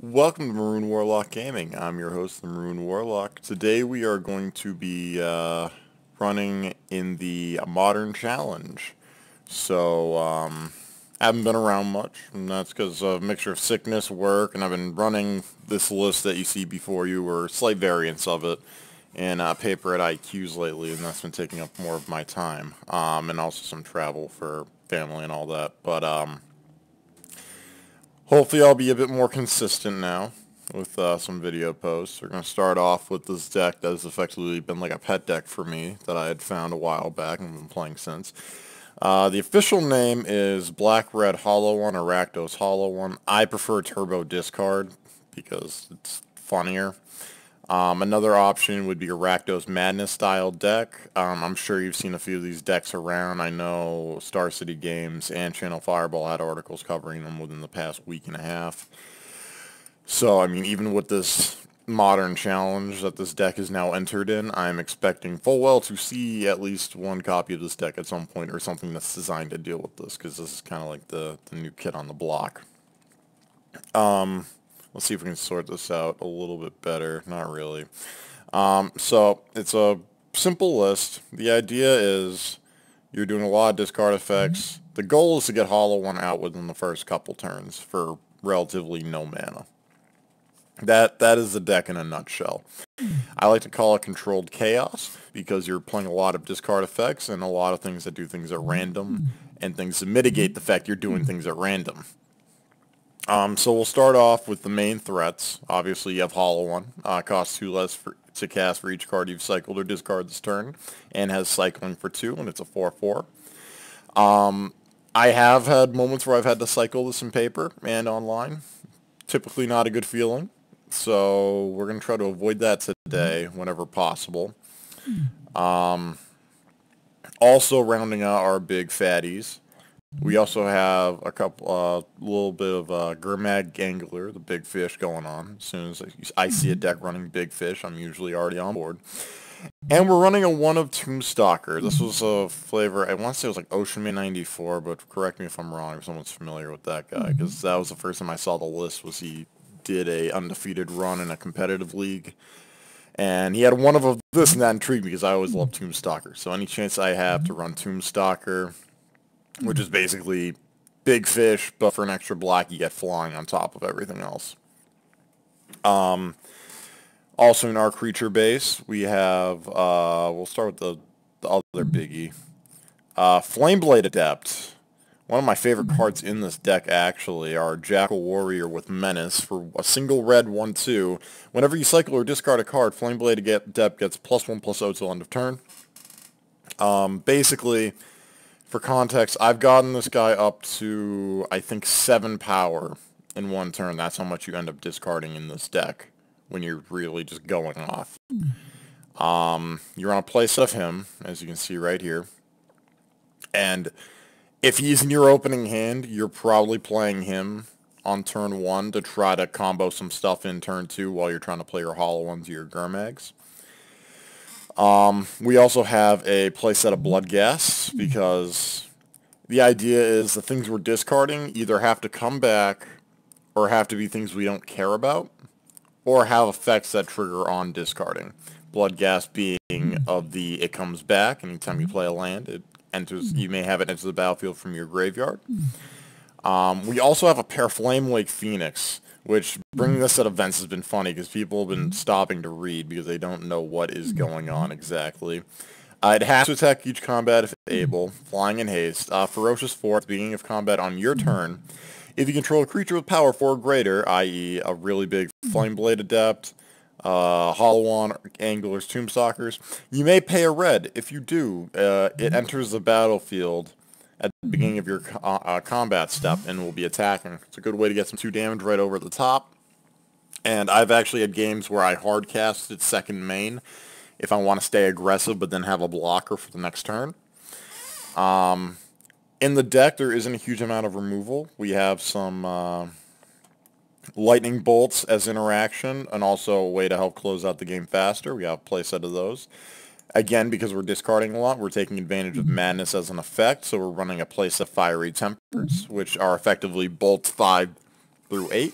Welcome to MaroonWarlock Gaming. I'm your host, the MaroonWarlock. Today we are going to be running in the Modern Challenge. So, I haven't been around much, and that's because of a mixture of sickness, work, and I've been running this list that you see before you, or slight variants of it, in paper at IQs lately, and that's been taking up more of my time, and also some travel for family and all that. But, hopefully I'll be a bit more consistent now with some video posts. We're going to start off with this deck that has effectively been like a pet deck for me that I had found a while back and been playing since. The official name is Black Red Hollow One or Rakdos Hollow One. I prefer Turbo Discard because it's funnier. Another option would be a Rakdos Madness style deck. I'm sure you've seen a few of these decks around. I know Star City Games and Channel Fireball had articles covering them within the past week and a half. So, I mean, even with this modern challenge that this deck is now entered in, I'm expecting full well to see at least one copy of this deck at some point, or something that's designed to deal with this, because this is kind of like the new kid on the block. Let's see if we can sort this out a little bit better. Not really. So it's a simple list. The idea is you're doing a lot of discard effects. The goal is to get Hollow One out within the first couple turns for relatively no mana. That is the deck in a nutshell. I like to call it controlled chaos because you're playing a lot of discard effects and a lot of things that do things at random and things to mitigate the fact you're doing things at random. So we'll start off with the main threats. Obviously, you have Hollow One. Costs 2 less to cast for each card you've cycled or discarded this turn, and has cycling for 2, and it's a 4/4. I have had moments where I've had to cycle this in paper and online. Typically not a good feeling. So we're going to try to avoid that today whenever possible. Also rounding out our big fatties, we also have a couple, little bit of Gurmag Angler, the big fish going on. As soon as I see a deck running big fish, I'm usually already on board. And we're running a one of Tombstalker. This was a flavor, I want to say it was like Ocean Man 94, but correct me if I'm wrong, if someone's familiar with that guy, because that was the first time I saw the list, was he did a undefeated run in a competitive league. And he had one of this, and that intrigued me because I always love Tombstalker. So any chance I have to run Tombstalker, which is basically big fish, but for an extra black you get flying on top of everything else. Also in our creature base, we have, we'll start with the other biggie. Flameblade Adept. One of my favorite cards in this deck, actually, are Jackal Warrior with Menace for a single red 1/2. Whenever you cycle or discard a card, Flameblade Adept gets +1/+0 till end of turn. Basically, for context, I've gotten this guy up to, I think, 7 power in one turn. That's how much you end up discarding in this deck when you're really just going off. You're on a playset of him, as you can see right here. And if he's in your opening hand, you're probably playing him on turn 1 to try to combo some stuff in turn 2 while you're trying to play your Hollow Ones or your Gurmags. We also have a playset of Bloodghast, because the idea is the things we're discarding either have to come back or have to be things we don't care about or have effects that trigger on discarding. Bloodghast being of the it comes back anytime you play a land. It enters. You may have it enter the battlefield from your graveyard. We also have a pair Flame Lake Phoenix, which bringing this at events has been funny because people have been stopping to read because they don't know what is going on exactly. It has to attack each combat if able, flying in haste. Ferocious 4 at the beginning of combat on your turn. If you control a creature with power 4 or greater, i.e. a really big Flameblade Adept, Hollow One, Anglers, Tombstalkers, you may pay a red. If you do, it enters the battlefield at the beginning of your combat step and will be attacking. It's a good way to get some 2 damage right over the top. And I've actually had games where I hard cast its second main if I want to stay aggressive but then have a blocker for the next turn. In the deck, there isn't a huge amount of removal. We have some lightning bolts as interaction and also a way to help close out the game faster. We have a playset of those. Again, because we're discarding a lot, we're taking advantage of Madness as an effect, so we're running a place of Fiery Tempers, which are effectively bolts 5 through 8.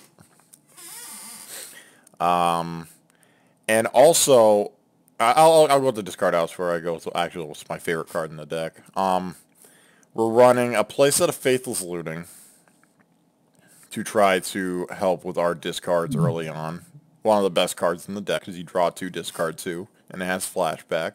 And also, I'll go with the discard house before I go with actually what's my favorite card in the deck. We're running a playset of Faithless Looting to try to help with our discards early on. One of the best cards in the deck because you draw 2, discard 2, and it has flashback.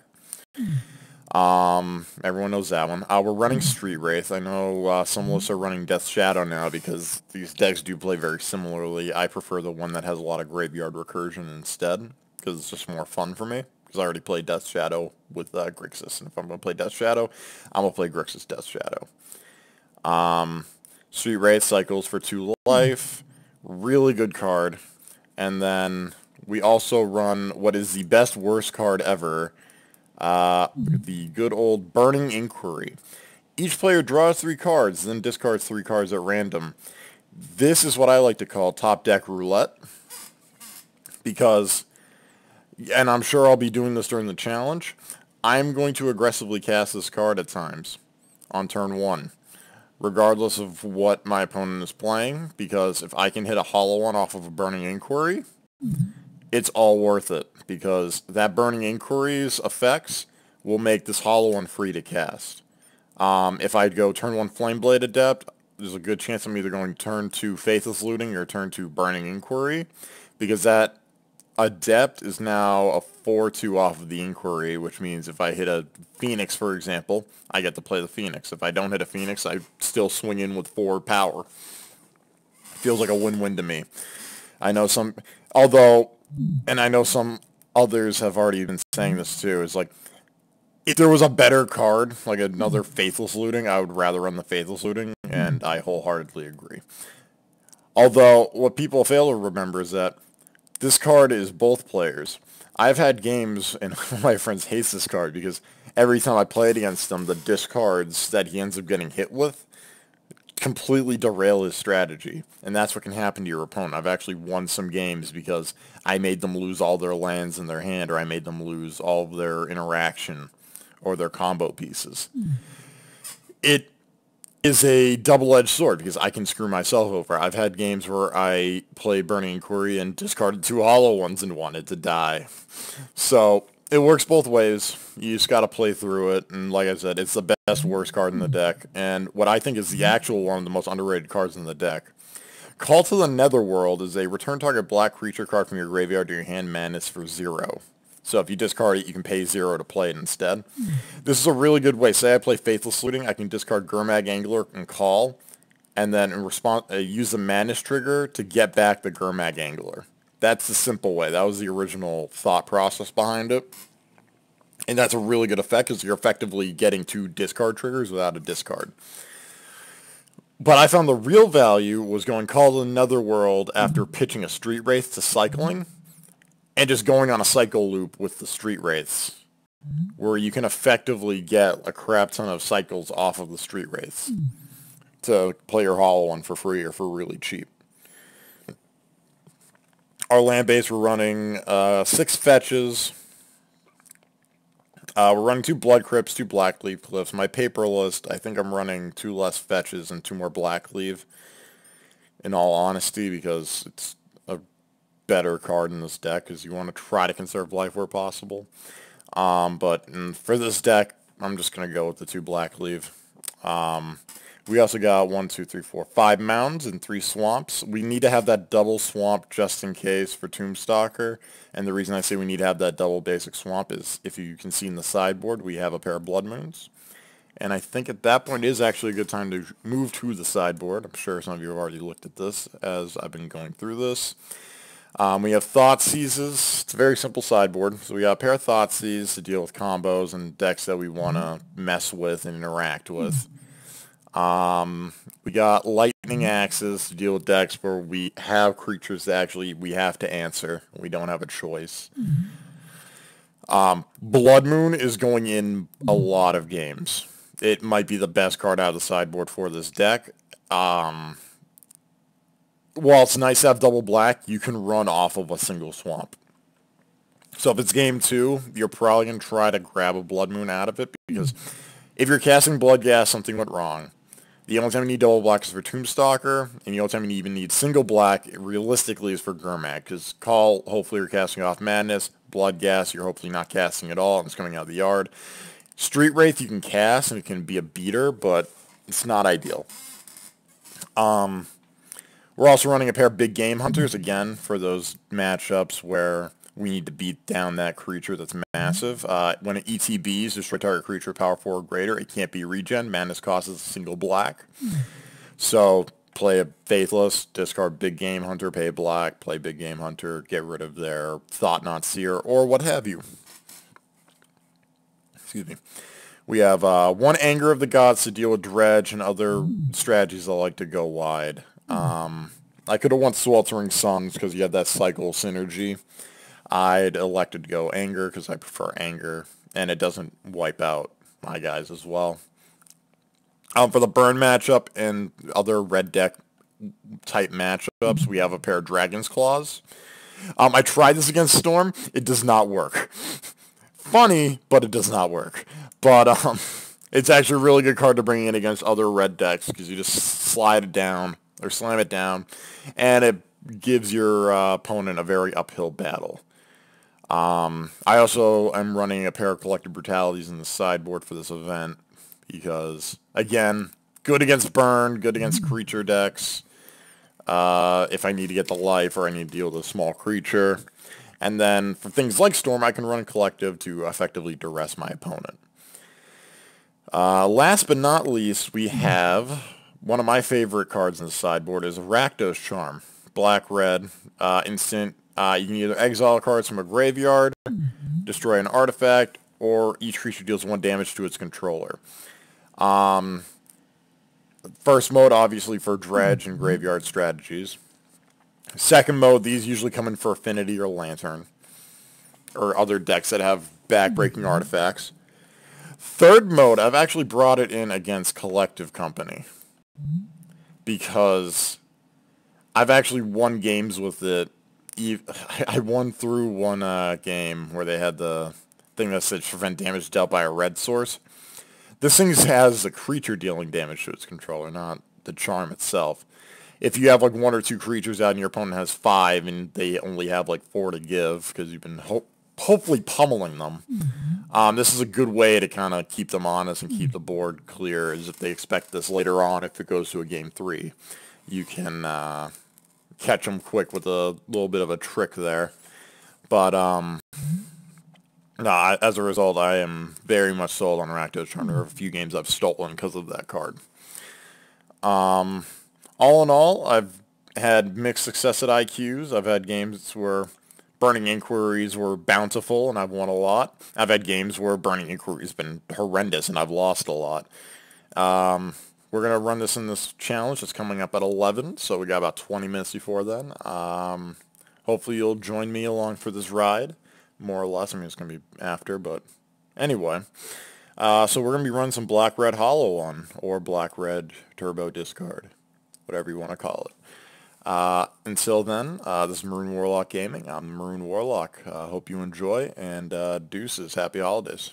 Everyone knows that one. We're running Street Wraith. I know some lists are running Death Shadow now because these decks do play very similarly. I prefer the one that has a lot of graveyard recursion instead because it's just more fun for me. Because I already played Death Shadow with Grixis, and if I'm going to play Death Shadow, I'm going to play Grixis Death Shadow. Street Wraith cycles for 2 life. Really good card. And then we also run what is the best worst card ever, the good old Burning Inquiry. Each player draws 3 cards, then discards 3 cards at random. This is what I like to call top deck roulette, because, and I'm sure I'll be doing this during the challenge, I'm going to aggressively cast this card at times on turn 1, regardless of what my opponent is playing, because if I can hit a hollow one off of a Burning Inquiry, it's all worth it, because that Burning Inquiry's effects will make this hollow one free to cast. If I'd go turn 1 Flameblade Adept, there's a good chance I'm either going turn 2 Faithless Looting or turn 2 Burning Inquiry, because that Adept is now a 4/2 off of the Inquiry, which means if I hit a Phoenix, for example, I get to play the Phoenix. If I don't hit a Phoenix, I still swing in with 4 power. Feels like a win-win to me. I know some, although, and I know some others have already been saying this too, is like, if there was a better card, like another Faithless Looting, I would rather run the Faithless Looting, and I wholeheartedly agree. Although, what people fail to remember is that this card is both players. I've had games, and one of my friends hates this card, because every time I play it against him, the discards that he ends up getting hit with completely derail his strategy. And that's what can happen to your opponent. I've actually won some games because I made them lose all their lands in their hand, or I made them lose all of their interaction or their combo pieces. It is a double-edged sword because I can screw myself over. I've had games where I played Burning Inquiry and discarded 2 hollow ones and wanted to die. So it works both ways. You just got to play through it. And like I said, it's the best worst card in the deck. And what I think is the actual one of the most underrated cards in the deck. Call to the Netherworld is a return target black creature card from your graveyard to your hand, madness for 0. So if you discard it, you can pay 0 to play it instead. This is a really good way. Say I play Faithless Looting, I can discard Gurmag Angler and call, and then in response, use the Madness trigger to get back the Gurmag Angler. That's the simple way. That was the original thought process behind it. And that's a really good effect because you're effectively getting 2 discard triggers without a discard. But I found the real value was going Call to the Netherworld after pitching a Street Wraith to cycling, and just going on a cycle loop with the Street Wraiths, where you can effectively get a crap ton of cycles off of the Street Wraiths to play your hollow one for free or for really cheap. Our land base, we're running 6 fetches. We're running 2 Blood Crypts, 2 Blackleaf Cliffs. My paper list, I think I'm running 2 less fetches and 2 more Blackleaf, in all honesty, because it's a better card in this deck, because you want to try to conserve life where possible. But for this deck, I'm just going to go with the 2 Blackleaf. We also got 5 mounds and 3 swamps. We need to have that double swamp just in case for Tombstalker. And the reason I say we need to have that double basic swamp is, if you can see in the sideboard, we have a pair of Blood Moons. And I think at that point is actually a good time to move to the sideboard. I'm sure some of you have already looked at this as I've been going through this. We have Thoughtseizes. It's a very simple sideboard. So we got a pair of Thoughtseizes to deal with combos and decks that we want to mess with and interact with. We got Lightning Axes to deal with decks where we have creatures that actually we have to answer. We don't have a choice. Blood Moon is going in a lot of games. It might be the best card out of the sideboard for this deck. While it's nice to have double black, you can run off of a single swamp. So if it's game 2, you're probably going to try to grab a Blood Moon out of it, because if you're casting Bloodghast, something went wrong. The only time you need double black is for Tombstalker, and the only time you even need single black, realistically, is for Gurmag, because Call, hopefully you're casting off Madness. Bloodghast, you're hopefully not casting at all, and it's coming out of the yard. Street Wraith you can cast, and it can be a beater, but it's not ideal. We're also running a pair of Big Game Hunters, again, for those matchups where we need to beat down that creature that's massive. When it ETBs, destroy target creature, power 4 or greater, it can't be regen. Madness cost is a single black. So play a Faithless, discard Big Game Hunter, pay black, play Big Game Hunter, get rid of their Thought-Knot Seer, or what have you. Excuse me. We have 1 Anger of the Gods to deal with Dredge and other strategies that like to go wide. I could have won Sweltering Suns because you had that cycle synergy. I'd elected to go Anger because I prefer Anger, and it doesn't wipe out my guys as well. For the burn matchup and other red deck type matchups, we have a pair of Dragon's Claws. I tried this against Storm. It does not work. Funny, but it does not work. But it's actually a really good card to bring in against other red decks because you just slide it down or slam it down, and it gives your opponent a very uphill battle. I also am running a pair of Collective Brutalities in the sideboard for this event because, again, good against burn, good against creature decks. If I need to get the life or I need to deal with a small creature. And then for things like Storm, I can run Collective to effectively duress my opponent. Last but not least, we have one of my favorite cards in the sideboard is Rakdos Charm. Black-red, instant. You can either exile cards from a graveyard, destroy an artifact, or each creature deals 1 damage to its controller. First mode, obviously, for Dredge and graveyard strategies. Second mode, these usually come in for Affinity or Lantern, or other decks that have back-breaking artifacts. Third mode, I've actually brought it in against Collective Company, because I've actually won games with it. I won through one game where they had the thing that said prevent damage dealt by a red source. This thing has a creature dealing damage to its controller, not the charm itself. If you have like 1 or 2 creatures out and your opponent has 5 and they only have like 4 to give because you've been hopefully pummeling them, this is a good way to kind of keep them honest and keep the board clear, as if they expect this later on, if it goes to a game 3. You can catch them quick with a little bit of a trick there. But, no, as a result, I am very much sold on Rakdos Charm. There are a few games I've stolen because of that card. All in all, I've had mixed success at IQs. I've had games where Burning Inquiries were bountiful, and I've won a lot. I've had games where Burning Inquiries have been horrendous, and I've lost a lot. We're going to run this in this challenge. It's coming up at 11, so we got about 20 minutes before then. Hopefully you'll join me along for this ride, more or less. I mean, it's going to be after, but anyway. So we're going to be running some Black-Red Hollow on, or Black-Red Turbo Discard, whatever you want to call it. Until then, this is MaroonWarlock Gaming. I'm Maroon Warlock. Hope you enjoy, and deuces. Happy holidays.